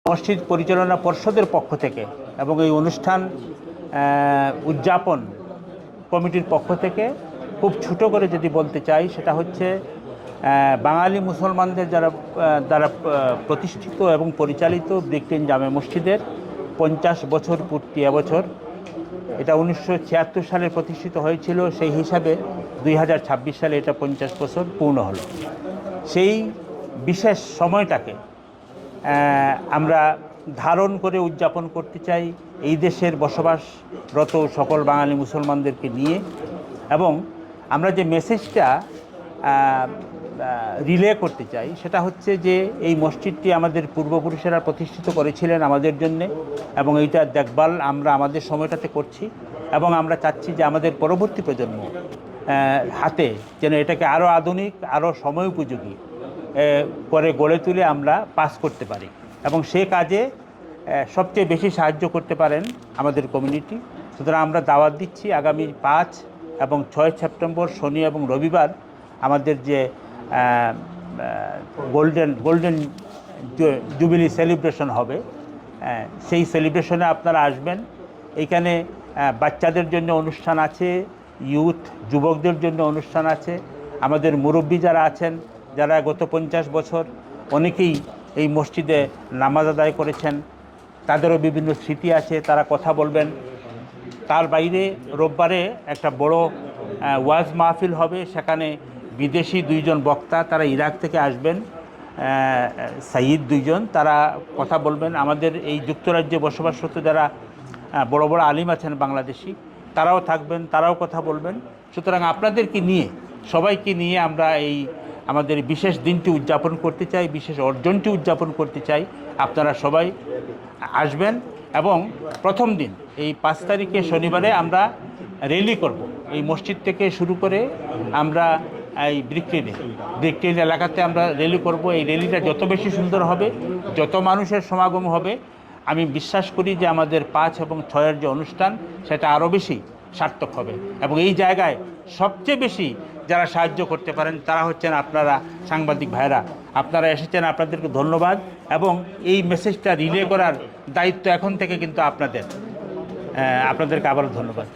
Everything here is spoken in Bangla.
মসজিদ পরিচালনা পর্ষদের পক্ষ থেকে এবং এই অনুষ্ঠান উদযাপন কমিটির পক্ষ থেকে খুব ছোটো করে যদি বলতে চাই, সেটা হচ্ছে বাঙালি মুসলমানদের দ্বারা প্রতিষ্ঠিত এবং পরিচালিত ব্রিকলেন জামে মসজিদের 50 বছর পূর্তি এবছর। এটা 1976 সালে প্রতিষ্ঠিত হয়েছিল, সেই হিসাবে 2026 সালে এটা 50 বছর পূর্ণ হলো। সেই বিশেষ সময়টাকে আমরা ধারণ করে উদযাপন করতে চাই এই দেশের বসবাসরত সকল বাঙালি মুসলমানদেরকে নিয়ে। এবং আমরা যে মেসেজটা রিলে করতে চাই সেটা হচ্ছে যে এই মসজিদটি আমাদের পূর্বপুরুষেরা প্রতিষ্ঠিত করেছিলেন আমাদের জন্যে, এবং এইটার দেখভাল আমরা আমাদের সময়টাতে করছি, এবং আমরা চাচ্ছি যে আমাদের পরবর্তী প্রজন্ম হাতে যেন এটাকে আরও আধুনিক, আরও সময় উপযোগী করে গড়ে তুলে আমরা পাস করতে পারি। এবং সে কাজে সবচেয়ে বেশি সাহায্য করতে পারেন আমাদের কমিউনিটি। সুতরাং আমরা দাওয়াত দিচ্ছি আগামী 5 এবং 6 সেপ্টেম্বর শনি এবং রবিবার আমাদের যে গোল্ডেন জুবিলি সেলিব্রেশন হবে, সেই সেলিব্রেশনে আপনারা আসবেন। এইখানে বাচ্চাদের জন্য অনুষ্ঠান আছে, ইউথ যুবকদের জন্য অনুষ্ঠান আছে, আমাদের মুরব্বী যারা আছেন, যারা গত 50 বছর অনেকেই এই মসজিদে নামাজ আদায় করেছেন, তাদেরও বিভিন্ন স্মৃতি আছে, তারা কথা বলবেন। তার বাইরে রোববারে একটা বড় ওয়াজ মাহফিল হবে, সেখানে বিদেশি 2 জন বক্তা, তারা ইরাক থেকে আসবেন, সাইদ 2 জন, তারা কথা বলবেন। আমাদের এই যুক্তরাজ্যে বসবাসরত যারা বড় বড় আলিম আছেন বাংলাদেশি, তারাও থাকবেন, তারাও কথা বলবেন। সুতরাং আপনাদেরকে নিয়ে, সবাইকে নিয়ে আমরা এই আমাদের বিশেষ দিনটি উদযাপন করতে চাই, বিশেষ অর্জনটি উদযাপন করতে চাই। আপনারা সবাই আসবেন। এবং প্রথম দিন এই 5 তারিখে শনিবারে আমরা র্যালি করব। এই মসজিদ থেকে শুরু করে আমরা এই ব্রিকলেন এলাকাতে আমরা র্যালি করব। এই র্যালিটা যত বেশি সুন্দর হবে, যত মানুষের সমাগম হবে, আমি বিশ্বাস করি যে আমাদের 5 এবং 6-এর যে অনুষ্ঠান সেটা আরও বেশি সার্থক হবে। এবং এই জায়গায় সবচেয়ে বেশি যারা সাহায্য করতে পারেন তারা হচ্ছেন আপনারা সাংবাদিক ভাইরা। আপনারা এসেছেন, আপনাদেরকে ধন্যবাদ। এবং এই মেসেজটা রিলে করার দায়িত্ব এখন থেকে কিন্তু আপনাদেরকে আবারও ধন্যবাদ।